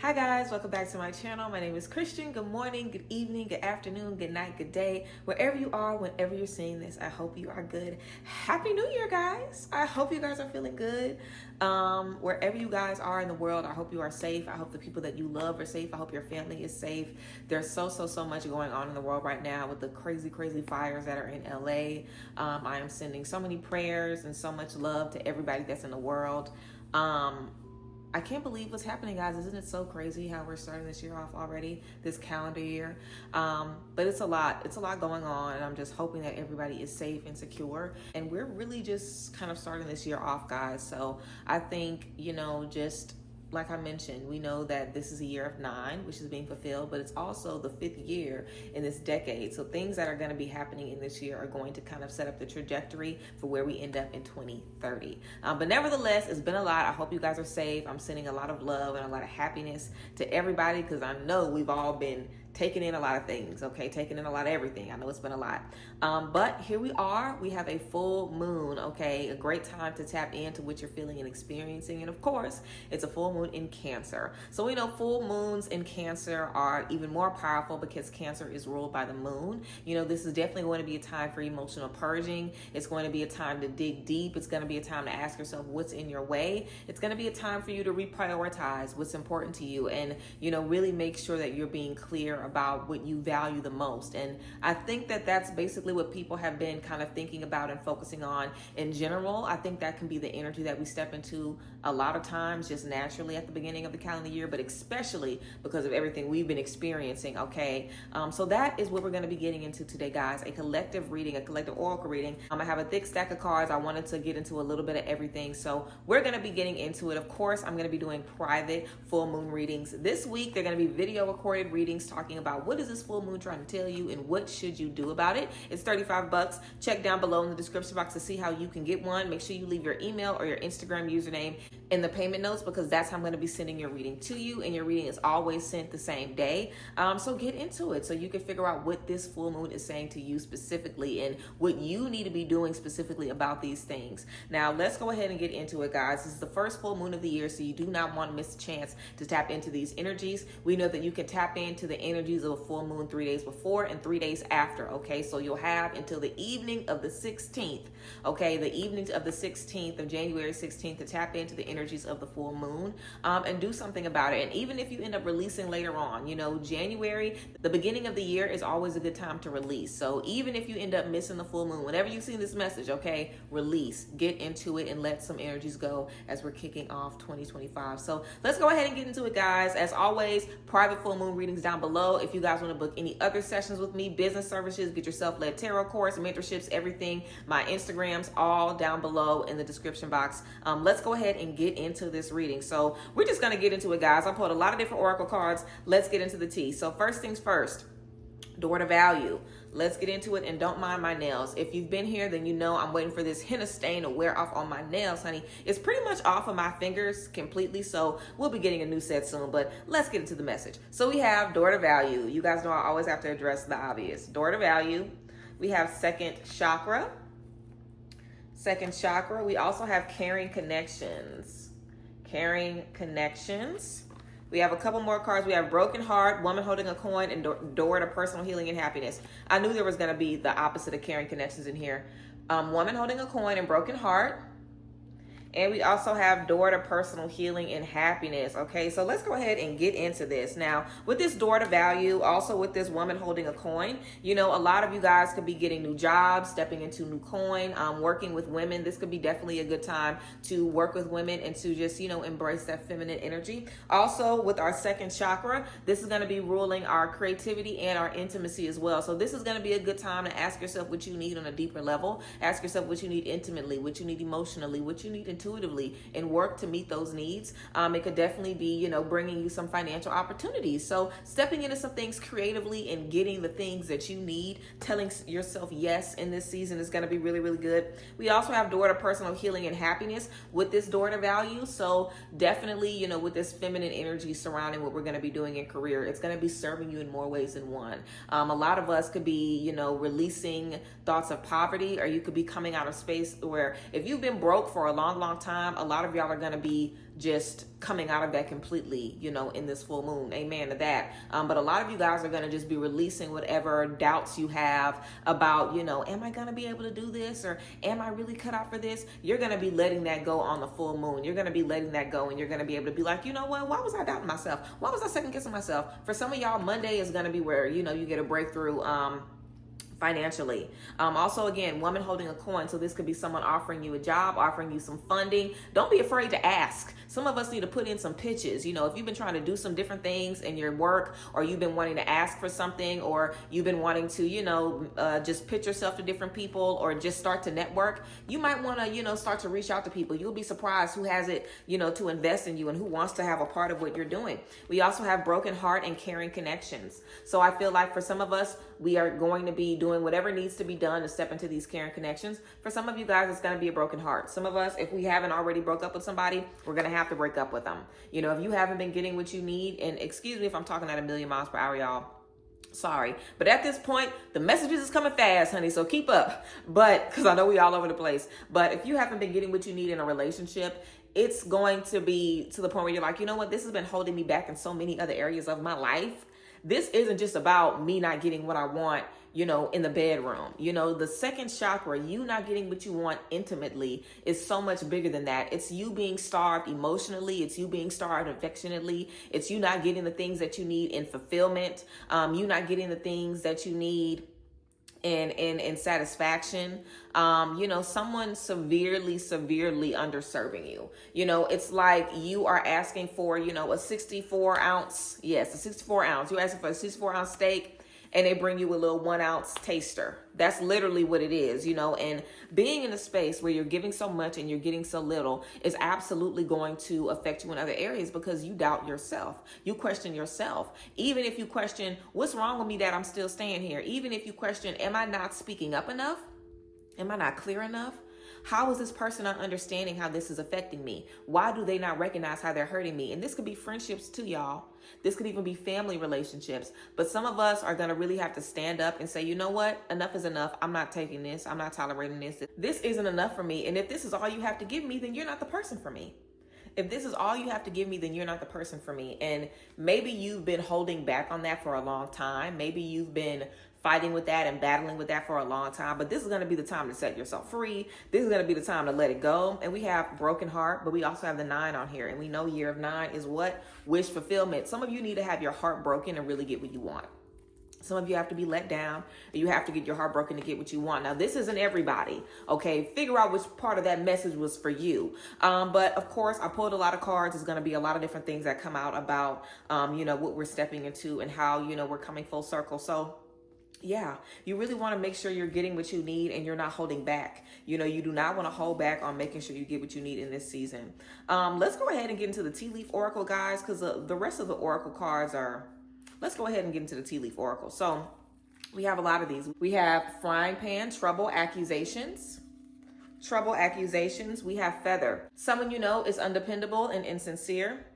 Hi guys, welcome back to my channel. My name is Christian. Good morning, good evening, good afternoon, good night, good day. Wherever you are, whenever you're seeing this, I hope you are good. Happy New Year, guys. I hope you guys are feeling good. Wherever you guys are in the world, I hope you are safe. I hope the people that you love are safe. I hope your family is safe. There's so much going on in the world right now with the crazy fires that are in LA. I am sending so many prayers and so much love to everybody that's in the world. I can't believe what's happening, guys. Isn't it so crazy how we're starting this year off already, this calendar year? But it's a lot. It's a lot going on, and I'm just hoping that everybody is safe and secure. And we're really just kind of starting this year off, guys. So I think, just like I mentioned, we know that this is a year of 9, which is being fulfilled, but it's also the 5th year in this decade. So things that are going to be happening in this year are going to kind of set up the trajectory for where we end up in 2030. But nevertheless, it's been a lot. I hope you guys are safe. I'm sending a lot of love and a lot of happiness to everybody because I know we've all been taking in a lot of things, okay? Taking in a lot of everything. I know it's been a lot. But here we are. We have a full moon, okay? A great time to tap into what you're feeling and experiencing. And of course, it's a full moon in Cancer. So we know full moons in Cancer are even more powerful because Cancer is ruled by the moon. This is definitely going to be a time for emotional purging. It's going to be a time to dig deep. It's going to be a time to ask yourself what's in your way. It's going to be a time for you to reprioritize what's important to you and, really make sure that you're being clear about what you value the most. And I think that that's basically what people have been kind of thinking about and focusing on in general. I think that can be the energy that we step into a lot of times just naturally at the beginning of the calendar year, but especially because of everything we've been experiencing, okay? So that is what we're going to be getting into today, guys. A collective reading, a collective oracle reading. I have a thick stack of cards. I wanted to get into a little bit of everything. So we're going to be getting into it. Of course, I'm going to be doing private full moon readings. This week, they're going to be video recorded readings talking about what is this full moon trying to tell you and what should you do about it. It's $35. Check down below in the description box to see how you can get one. Make sure you leave your email or your Instagram username in the payment notes because that's how I'm going to be sending your reading to you, and your reading is always sent the same day. So get into it so you can figure out what this full moon is saying to you specifically and what you need to be doing specifically about these things. Now, let's go ahead and get into it, guys. This is the first full moon of the year, so you do not want to miss a chance to tap into these energies. We know that you can tap into the energies of a full moon 3 days before and 3 days after, okay? So you'll have until the evening of the 16th, okay? The evenings of the 16th of January 16th to tap into the energies of the full moon and do something about it. And even if you end up releasing later on, January, the beginning of the year is always a good time to release. So even if you end up missing the full moon, whenever you see this message, okay, release, get into it and let some energies go as we're kicking off 2025. So let's go ahead and get into it, guys. As always, private full moon readings down below. If you guys want to book any other sessions with me, business services, get your self-led tarot course, mentorships, everything, my Instagrams, all down below in the description box. Let's go ahead and get into this reading. So we're just going to get into it, guys. I pulled a lot of different oracle cards. Let's get into the tea. So first things first, door to value. Let's get into it, and don't mind my nails. If you've been here, then you know I'm waiting for this henna stain to wear off on my nails, honey. It's pretty much off of my fingers completely, so we'll be getting a new set soon, but let's get into the message. So we have door to value. You guys know I always have to address the obvious. Door to value. We have second chakra. Second chakra. We also have caring connections. Caring connections. We have a couple more cards. We have broken heart, woman holding a coin, and door to personal healing and happiness. I knew there was going to be the opposite of caring connections in here. Woman holding a coin and broken heart. And we also have door to personal healing and happiness. Okay, so let's go ahead and get into this. Now, with this door to value, also with this woman holding a coin, a lot of you guys could be getting new jobs, stepping into new coin, working with women. This could be definitely a good time to work with women and to just, embrace that feminine energy. Also, with our second chakra, this is going to be ruling our creativity and our intimacy as well. So this is going to be a good time to ask yourself what you need on a deeper level. Ask yourself what you need intimately, what you need emotionally, what you need intuitively, and work to meet those needs. It could definitely be, bringing you some financial opportunities. So stepping into some things creatively and getting the things that you need, telling yourself yes in this season is going to be really, really good. We also have door to personal healing and happiness with this door to value. So definitely, with this feminine energy surrounding what we're going to be doing in career, it's going to be serving you in more ways than one. A lot of us could be, releasing thoughts of poverty, or you could be coming out of space where if you've been broke for a long long time, a lot of y'all are going to be just coming out of that completely, in this full moon. Amen to that. But a lot of you guys are going to just be releasing whatever doubts you have about, am I going to be able to do this? Or am I really cut out for this? You're going to be letting that go on the full moon. You're going to be letting that go, and you're going to be able to be like, you know what? Why was I doubting myself? Why was I second guessing myself? For some of y'all, Monday is going to be where, you get a breakthrough, financially. Also, again, woman holding a coin. So this could be someone offering you a job, offering you some funding. Don't be afraid to ask. Some of us need to put in some pitches. If you've been trying to do some different things in your work, or you've been wanting to ask for something, or you've been wanting to, just pitch yourself to different people, or just start to network, you might want to, start to reach out to people. You'll be surprised who has it, to invest in you and who wants to have a part of what you're doing. We also have broken heart and caring connections. So I feel like for some of us, we are going to be doing whatever needs to be done to step into these caring connections. For some of you guys, it's going to be a broken heart. Some of us, if we haven't already broke up with somebody, we're going to have to break up with them. If you haven't been getting what you need, and excuse me if I'm talking at a million miles per hour, y'all. Sorry. But at this point, the messages is coming fast, honey. So keep up. But because I know we all over the place. But if you haven't been getting what you need in a relationship, it's going to be to the point where you're like, you know what? This has been holding me back in so many other areas of my life. This isn't just about me not getting what I want, in the bedroom. The second chakra, you not getting what you want intimately, is so much bigger than that. It's you being starved emotionally. It's you being starved affectionately. It's you not getting the things that you need in fulfillment. You not getting the things that you need in satisfaction. Someone severely underserving you. It's like you are asking for, a 64 ounce. Yes, a 64 ounce. You're asking for a 64 ounce steak, and they bring you a little 1 ounce taster. That's literally what it is, and being in a space where you're giving so much and you're getting so little is absolutely going to affect you in other areas, because you doubt yourself. You question yourself. Even if you question, what's wrong with me that I'm still staying here? Even if you question, am I not speaking up enough? Am I not clear enough? How is this person not understanding how this is affecting me? Why do they not recognize how they're hurting me? And this could be friendships too, y'all. This could even be family relationships. But some of us are going to really have to stand up and say, you know what? Enough is enough. I'm not taking this. I'm not tolerating this. This isn't enough for me. And if this is all you have to give me, then you're not the person for me. If this is all you have to give me, then you're not the person for me. And maybe you've been holding back on that for a long time. Maybe you've been fighting with that and battling with that for a long time. But this is going to be the time to set yourself free. This is going to be the time to let it go. And we have broken heart, but we also have the 9 on here. And we know year of 9 is what? Wish fulfillment. Some of you need to have your heart broken and really get what you want. Some of you have to be let down. You have to get your heart broken to get what you want. Now, this isn't everybody, okay? Figure out which part of that message was for you. But of course, I pulled a lot of cards. There's going to be a lot of different things that come out about, what we're stepping into and how, we're coming full circle. So yeah, you really want to make sure you're getting what you need and you're not holding back. You do not want to hold back on making sure you get what you need in this season. Let's go ahead and get into the tea leaf oracle, guys, because the rest of the oracle cards are... Let's go ahead and get into the tea leaf oracle. So we have a lot of these. We have frying pan, trouble, accusations. Trouble, accusations. We have feather. Someone is undependable and insincere.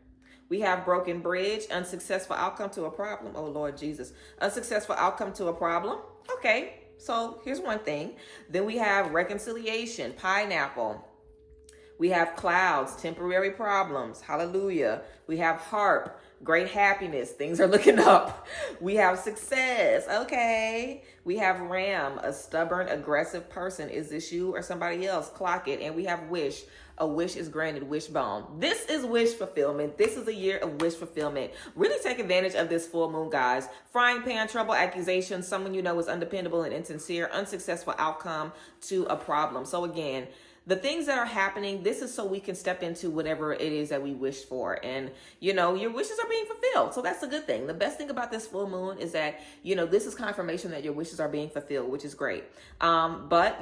We have broken bridge, unsuccessful outcome to a problem. Oh, Lord Jesus. Unsuccessful outcome to a problem. Okay, so here's one thing. Then we have reconciliation, pineapple. We have clouds, temporary problems. Hallelujah. We have harp, great happiness. Things are looking up. We have success. Okay. We have ram, a stubborn, aggressive person. Is this you or somebody else? Clock it. And we have wish. A wish is granted, wishbone. This is wish fulfillment. This is a year of wish fulfillment. Really take advantage of this full moon, guys. Frying pan, trouble, accusation. Someone is undependable and insincere. Unsuccessful outcome to a problem. So again, the things that are happening, this is so we can step into whatever it is that we wish for. And, your wishes are being fulfilled. So that's a good thing. The best thing about this full moon is that, this is confirmation that your wishes are being fulfilled, which is great. But,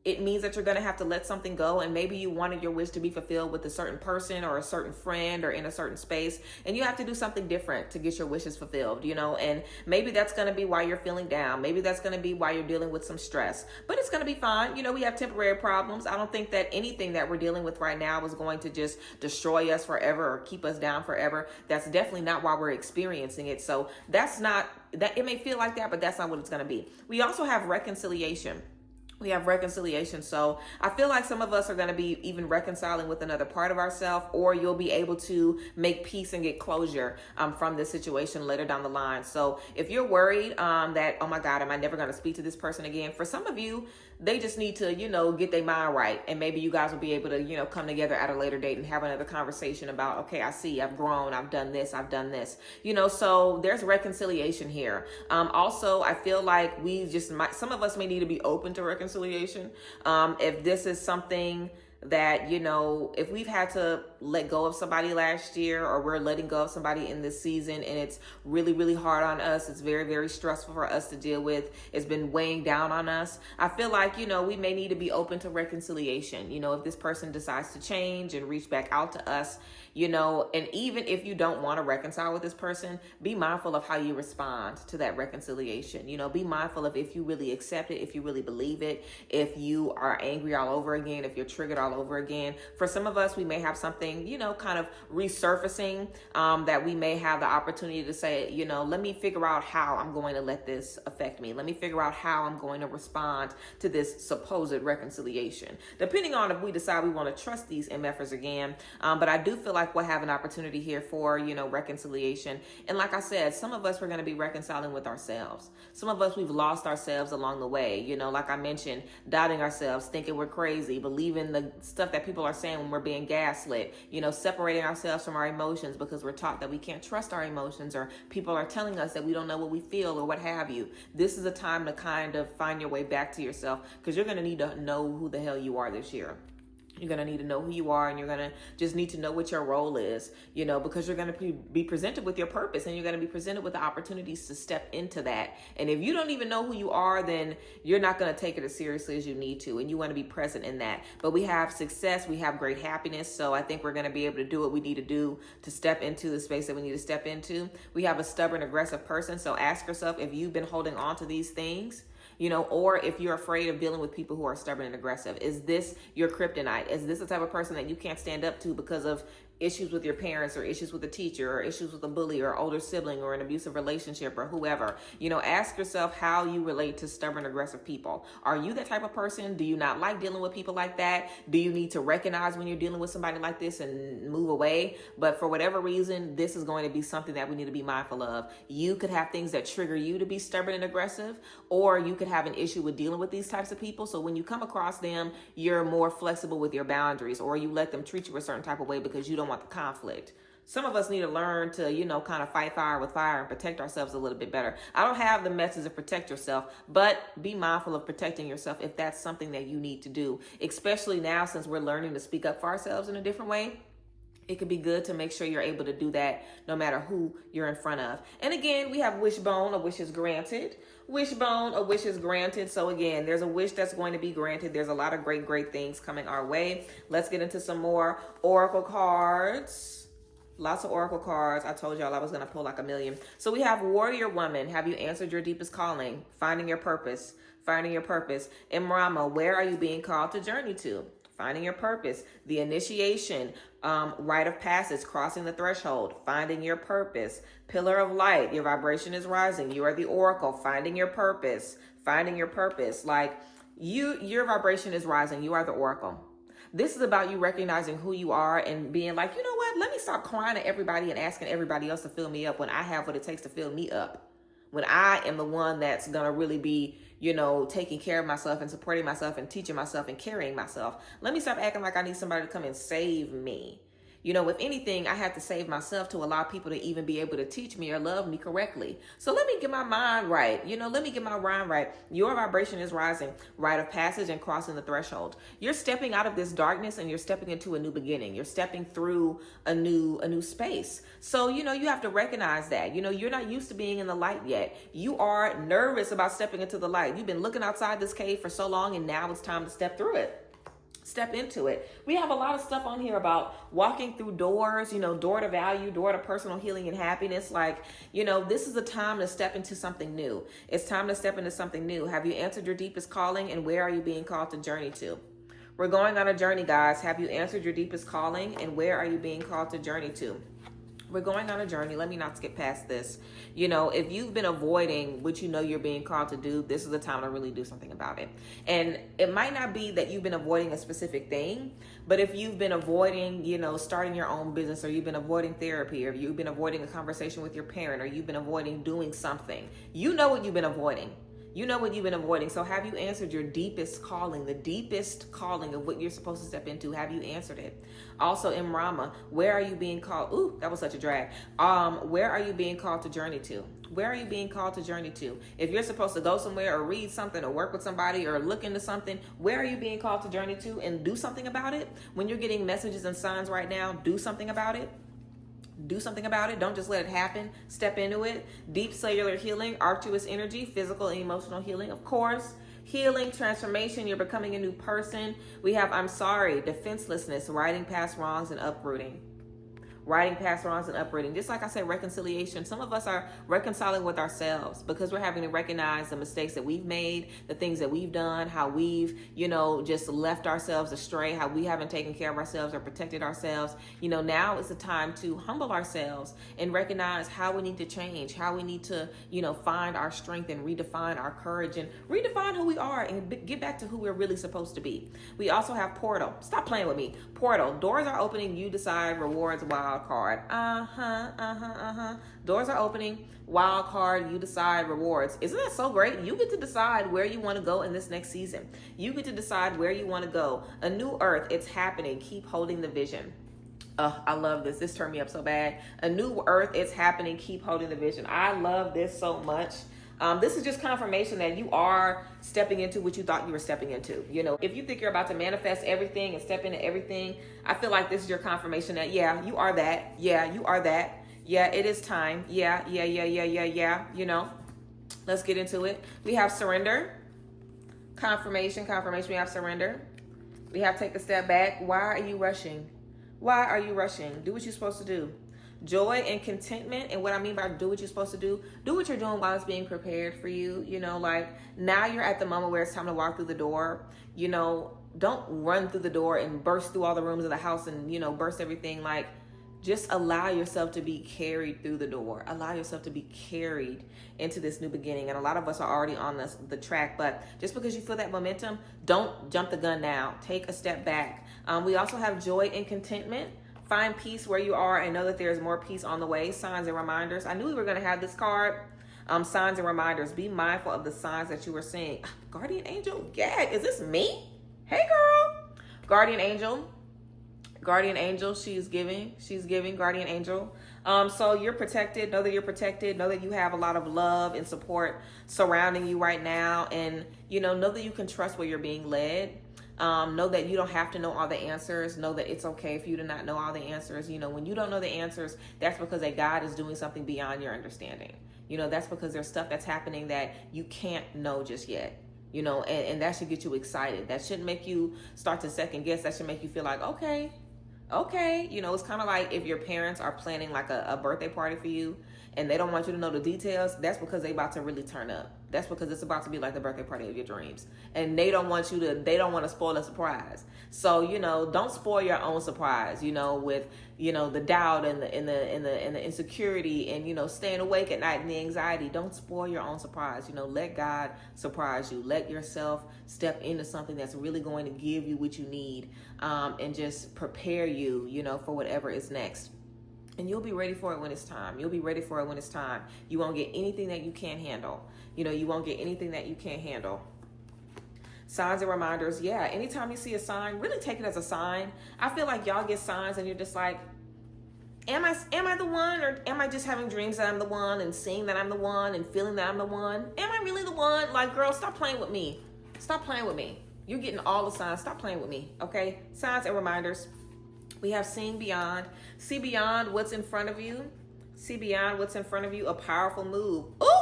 it means that you're going to have to let something go. And maybe you wanted your wish to be fulfilled with a certain person or a certain friend or in a certain space. And you have to do something different to get your wishes fulfilled, and maybe that's going to be why you're feeling down. Maybe that's going to be why you're dealing with some stress, but it's going to be fine. We have temporary problems. I don't think that anything that we're dealing with right now is going to just destroy us forever or keep us down forever. That's definitely not why we're experiencing it. So that's not that. It may feel like that, but that's not what it's going to be. We also have reconciliation. We have reconciliation. So I feel like some of us are going to be even reconciling with another part of ourselves, or you'll be able to make peace and get closure from this situation later down the line. So if you're worried that, oh my God, am I never going to speak to this person again? For some of you, they just need to, get their mind right. And maybe you guys will be able to, come together at a later date and have another conversation about, okay, I see, I've grown, I've done this. So there's reconciliation here. Also, I feel like some of us may need to be open to reconciliation. If this is something that, if we've had to let go of somebody last year, or we're letting go of somebody in this season, and it's really, really hard on us, it's very, very stressful for us to deal with, it's been weighing down on us, I feel like, we may need to be open to reconciliation. If this person decides to change and reach back out to us, and even if you don't want to reconcile with this person, be mindful of how you respond to that reconciliation. Be mindful of if you really accept it, if you really believe it, if you are angry all over again, if you're triggered all over again. For some of us, we may have something, kind of resurfacing that we may have the opportunity to say, let me figure out how I'm going to let this affect me. Let me figure out how I'm going to respond to this supposed reconciliation. Depending on if we decide we want to trust these MFers again. But I do feel like we'll have an opportunity here for, reconciliation. And like I said, some of us, we're going to be reconciling with ourselves. Some of us, we've lost ourselves along the way. Like I mentioned, doubting ourselves, thinking we're crazy, believing the stuff that people are saying when we're being gaslit, separating ourselves from our emotions because we're taught that we can't trust our emotions, or people are telling us that we don't know what we feel, or what have you. This is a time to kind of find your way back to yourself, because you're going to need to know who the hell you are this year. You're going to need to know who you are, and you're going to just need to know what your role is, because you're going to be presented with your purpose, and you're going to be presented with the opportunities to step into that. And if you don't even know who you are, then you're not going to take it as seriously as you need to, and you want to be present in that. But we have success, we have great happiness, so I think we're going to be able to do what we need to do to step into the space that we need to step into. We have a stubborn, aggressive person, so ask yourself if you've been holding on to these things, or if you're afraid of dealing with people who are stubborn and aggressive. Is this your kryptonite? Is this the type of person that you can't stand up to because of issues with your parents, or issues with a teacher, or issues with a bully, or older sibling, or an abusive relationship, or whoever? Ask yourself how you relate to stubborn, aggressive people. Are you that type of person? Do you not like dealing with people like that? Do you need to recognize when you're dealing with somebody like this and move away? But for whatever reason, this is going to be something that we need to be mindful of. You could have things that trigger you to be stubborn and aggressive, or you could have an issue with dealing with these types of people. So when you come across them, you're more flexible with your boundaries, or you let them treat you a certain type of way because you don't want the conflict. Some of us need to learn to, kind of fight fire with fire and protect ourselves a little bit better. I don't have the message of protect yourself, but be mindful of protecting yourself if that's something that you need to do, especially now since we're learning to speak up for ourselves in a different way. It could be good to make sure you're able to do that no matter who you're in front of. And again, we have wishbone, a wish is granted. Wishbone, a wish is granted. So again, there's a wish that's going to be granted. There's a lot of great, great things coming our way. Let's get into some more oracle cards. Lots of oracle cards. I told y'all I was going to pull like a million. So we have warrior woman. Have you answered your deepest calling? Finding your purpose. Finding your purpose. Imrama, where are you being called to journey to? Finding your purpose. The initiation. Rite of passage, crossing the threshold, finding your purpose. Pillar of light, your vibration is rising. You are the oracle, finding your purpose, finding your purpose. Like your vibration is rising. You are the oracle. This is about you recognizing who you are and being like, you know what? Let me stop crying at everybody and asking everybody else to fill me up when I have what it takes to fill me up. When I am the one that's going to really be, taking care of myself and supporting myself and teaching myself and carrying myself. Let me stop acting like I need somebody to come and save me. If anything, I have to save myself to allow people to even be able to teach me or love me correctly. So let me get my mind right. Let me get my mind right. Your vibration is rising. Rite of passage and crossing the threshold. You're stepping out of this darkness and you're stepping into a new beginning. You're stepping through a new space. So, you have to recognize that. You're not used to being in the light yet. You are nervous about stepping into the light. You've been looking outside this cave for so long, and now it's time to step through it. Step into it. We have a lot of stuff on here about walking through doors, door to value, door to personal healing and happiness. Like, this is a time to step into something new. It's time to step into something new. Have you answered your deepest calling, and where are you being called to journey to? We're going on a journey, guys. Have you answered your deepest calling, and where are you being called to journey to? We're going on a journey. Let me not skip past this. You know, if you've been avoiding what you know you're being called to do, this is the time to really do something about it. And it might not be that you've been avoiding a specific thing, but if you've been avoiding, you know, starting your own business, or you've been avoiding therapy, or you've been avoiding a conversation with your parent, or you've been avoiding doing something, you know what you've been avoiding. You know what you've been avoiding. So have you answered your deepest calling, the deepest calling of what you're supposed to step into? Have you answered it? Also in Rama, where are you being called? Ooh, that was such a drag. Where are you being called to journey to? Where are you being called to journey to? If you're supposed to go somewhere or read something or work with somebody or look into something, where are you being called to journey to, and do something about it? When you're getting messages and signs right now, do something about it. Do something about it. Don't just let it happen. Step into it. Deep cellular healing, arduous energy, physical and emotional healing, of course. Healing, transformation, you're becoming a new person. We have I'm sorry, defenselessness, riding past wrongs and uprooting. Riding past wrongs and uprooting. Just like I said, reconciliation. Some of us are reconciling with ourselves because we're having to recognize the mistakes that we've made, the things that we've done, how we've, you know, just left ourselves astray, how we haven't taken care of ourselves or protected ourselves. You know, now is the time to humble ourselves and recognize how we need to change, how we need to, you know, find our strength and redefine our courage and redefine who we are and get back to who we're really supposed to be. We also have portal. Stop playing with me. Portal. Doors are opening. You decide. Rewards. Wild card. Doors are opening. Wild card. You decide. Rewards. Isn't that so great? You get to decide where you want to go in this next season. You get to decide where you want to go. A new earth. It's happening. Keep holding the vision. I love this. This turned me up so bad. A new earth. It's happening. Keep holding the vision. I love this so much. This is just confirmation that you are stepping into what you thought you were stepping into. You know, if you think you're about to manifest everything and step into everything, I feel like this is your confirmation that, yeah, you are that. Yeah, you are that. Yeah, it is time. Yeah. You know, let's get into it. We have surrender. Confirmation. We have surrender. We have take a step back. Why are you rushing? Why are you rushing? Do what you're supposed to do. Joy and contentment. And what I mean by do what you're supposed to do what you're doing while it's being prepared for you. You know, like now you're at the moment where it's time to walk through the door. You know, don't run through the door and burst through all the rooms of the house and, you know, burst everything. Like, just allow yourself to be carried through the door. Allow yourself to be carried into this new beginning. And a lot of us are already on the track, but just because you feel that momentum, don't jump the gun now. Take a step back. We also have joy and contentment. Find peace where you are and know that there's more peace on the way. Signs and reminders. I knew we were going to have this card. Signs and reminders. Be mindful of the signs that you are seeing. Guardian angel. Gag. Is this me? Hey, girl. Guardian angel. Guardian angel. She's giving guardian angel. So you're protected. Know that you're protected. Know that you have a lot of love and support surrounding you right now. And, you know that you can trust where you're being led. Know that you don't have to know all the answers. Know that it's okay for you to not know all the answers. You know, when you don't know the answers, that's because that God is doing something beyond your understanding. You know, that's because there's stuff that's happening that you can't know just yet. You know, and that should get you excited. That shouldn't make you start to second guess. That should make you feel like, okay. You know, it's kind of like if your parents are planning like a birthday party for you and they don't want you to know the details, that's because they about to really turn up. That's because it's about to be like the birthday party of your dreams. And they don't want to spoil a surprise. So, you know, don't spoil your own surprise, you know, with, you know, the doubt and the insecurity and, you know, staying awake at night and the anxiety. Don't spoil your own surprise. You know, let God surprise you. Let yourself step into something that's really going to give you what you need, and just prepare you, you know, for whatever is next. And you'll be ready for it when it's time. You'll be ready for it when it's time. You won't get anything that you can't handle. You know, you won't get anything that you can't handle. Signs and reminders. Yeah, anytime you see a sign, really take it as a sign. I feel like y'all get signs and you're just like, am I the one, or am I just having dreams that I'm the one and seeing that I'm the one and feeling that I'm the one? Am I really the one? Like, girl, stop playing with me. Stop playing with me. You're getting all the signs. Stop playing with me, okay? Signs and reminders. We have seeing beyond. See beyond what's in front of you. See beyond what's in front of you. A powerful move. Ooh!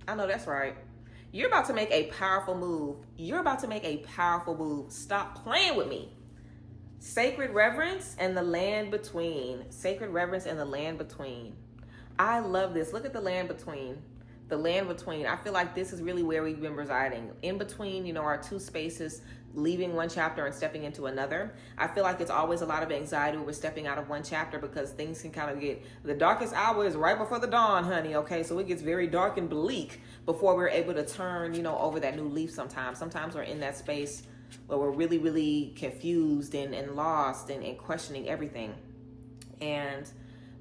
I know that's right. You're about to make a powerful move. You're about to make a powerful move. Stop playing with me. Sacred reverence and the land between. Sacred reverence and the land between. I love this. Look at the land between. the land between. I feel like this is really where we've been residing. In between, you know, our two spaces, leaving one chapter and stepping into another. I feel like it's always a lot of anxiety when we're stepping out of one chapter, because things can kind of get, the darkest hour is right before the dawn, honey, okay? So it gets very dark and bleak before we're able to turn, you know, over that new leaf sometimes. Sometimes we're in that space where we're really, really confused and lost and questioning everything. And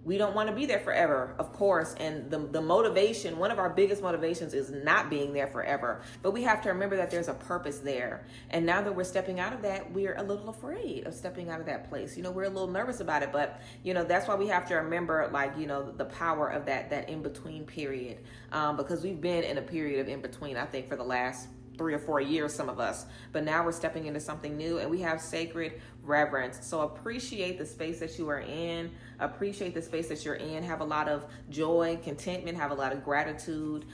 we don't want to be there forever, of course. And the motivation, one of our biggest motivations is not being there forever. But we have to remember that there's a purpose there. And now that we're stepping out of that, we're a little afraid of stepping out of that place. You know, we're a little nervous about it. But, you know, that's why we have to remember, like, you know, the power of that in-between period. Because we've been in a period of in-between, I think, for the last 3 or 4 years, some of us, but now we're stepping into something new, and we have sacred reverence. So appreciate the space that you are in, appreciate the space that you're in, have a lot of joy, contentment, have a lot of gratitude,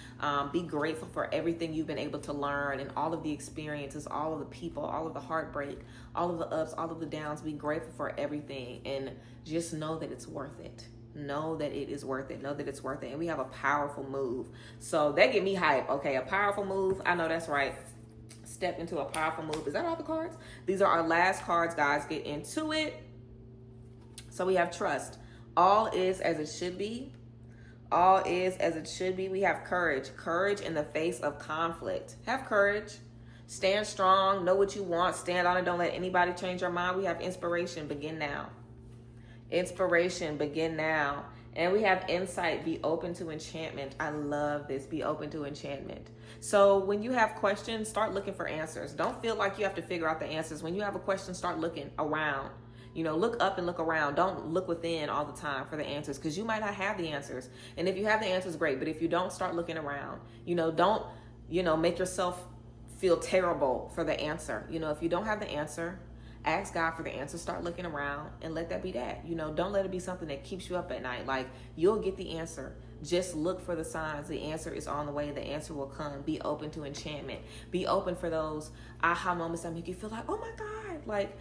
be grateful for everything you've been able to learn and all of the experiences, all of the people, all of the heartbreak, all of the ups, all of the downs. Be grateful for everything, and just know that it's worth it. Know that it is worth it. Know that it's worth it. And we have a powerful move. So that get me hype. Okay, a powerful move. I know that's right. Step into a powerful move. Is that all the cards? These are our last cards, guys. Get into it. So we have trust. All is as it should be. All is as it should be. We have courage. Courage in the face of conflict. Have courage. Stand strong. Know what you want. Stand on it. Don't let anybody change your mind. We have inspiration. Begin now. Inspiration, begin now. And we have insight, be open to enchantment. I love this, be open to enchantment. So when you have questions, start looking for answers. Don't feel like you have to figure out the answers. When you have a question, start looking around. You know, look up and look around. Don't look within all the time for the answers, because you might not have the answers. And if you have the answers, great. But if you don't, start looking around. You know, don't, you know, make yourself feel terrible for the answer. You know, if you don't have the answer, ask God for the answer. Start looking around and let that be that. You know, don't let it be something that keeps you up at night. Like, you'll get the answer. Just look for the signs. The answer is on the way. The answer will come. Be open to enchantment. Be open for those aha moments that make you feel like, oh my God, like,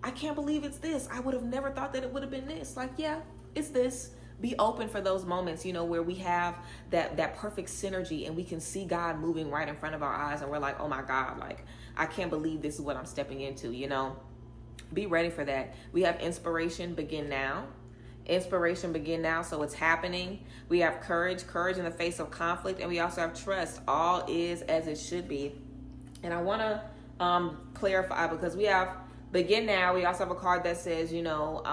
I can't believe it's this. I would have never thought that it would have been this. Like, yeah, it's this. Be open for those moments, you know, where we have that perfect synergy and we can see God moving right in front of our eyes, and we're like, oh my God, like, I can't believe this is what I'm stepping into, you know. Be ready for that. We have inspiration, begin now. Inspiration, begin now. So it's happening. We have courage in the face of conflict. And we also have trust. All is as it should be. And I want to clarify, because we have begin now. We also have a card that says, you know,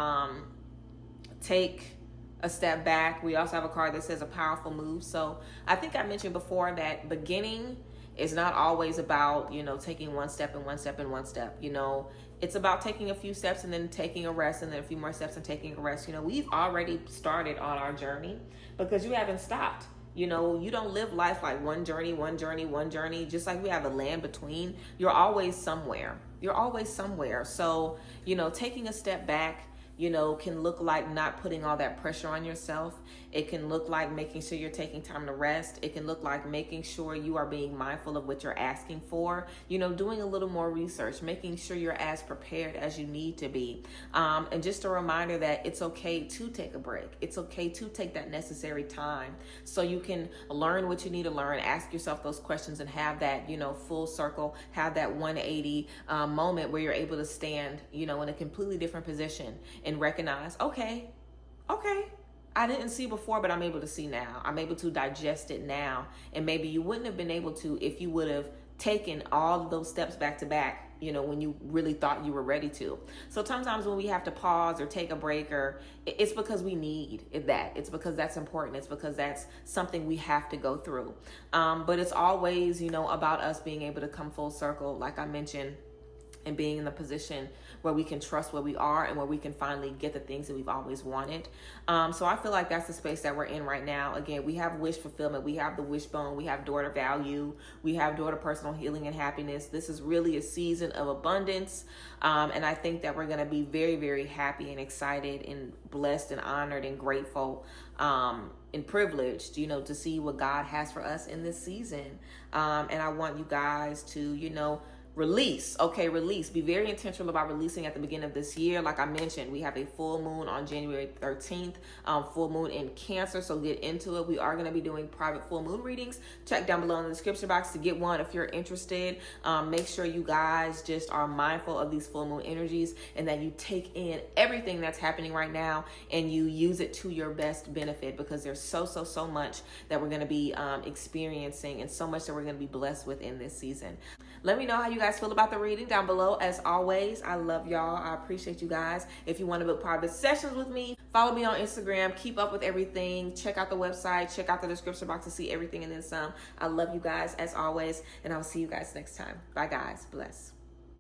take a step back. We also have a card that says a powerful move. So I think I mentioned before that beginning is not always about, you know, taking one step and one step and one step. You know, it's about taking a few steps and then taking a rest, and then a few more steps and taking a rest. You know, we've already started on our journey, because you haven't stopped. You know, you don't live life like one journey, just like we have a land between. You're always somewhere. So, you know, taking a step back, you know, can look like not putting all that pressure on yourself. It can look like making sure you're taking time to rest. It can look like making sure you are being mindful of what you're asking for, you know, doing a little more research, making sure you're as prepared as you need to be. And just a reminder that it's okay to take a break. It's okay to take that necessary time so you can learn what you need to learn, ask yourself those questions, and have that, you know, full circle, have that 180 moment where you're able to stand, you know, in a completely different position and recognize, okay, I didn't see before, but I'm able to see now. I'm able to digest it now. And maybe you wouldn't have been able to if you would have taken all of those steps back to back, you know, when you really thought you were ready to. So sometimes when we have to pause or take a break, or it's because we need that. It's because that's important. It's because that's something we have to go through. But it's always, you know, about us being able to come full circle, like I mentioned, and being in the position where we can trust where we are and where we can finally get the things that we've always wanted. So I feel like that's the space that we're in right now. Again, we have wish fulfillment. We have the wishbone. We have daughter value. We have daughter personal healing and happiness. This is really a season of abundance. And I think that we're going to be very, very happy and excited and blessed and honored and grateful and privileged, you know, to see what God has for us in this season. And I want you guys to, you know, release. Okay, release. Be very intentional about releasing at the beginning of this year. Like I mentioned, we have a full moon on January 13th, full moon in Cancer, so get into it. We are going to be doing private full moon readings. Check down below in the description box to get one if you're interested. Make sure you guys just are mindful of these full moon energies and that you take in everything that's happening right now and you use it to your best benefit, because there's so much that we're going to be experiencing and so much that we're going to be blessed with in this season. Let me know how you guys feel about the reading down below. As always, I love y'all. I appreciate you guys. If you want to book private sessions with me, follow me on Instagram. Keep up with everything. Check out the website. Check out the description box to see everything and then some. I love you guys as always, and I'll see you guys next time. Bye, guys. Bless.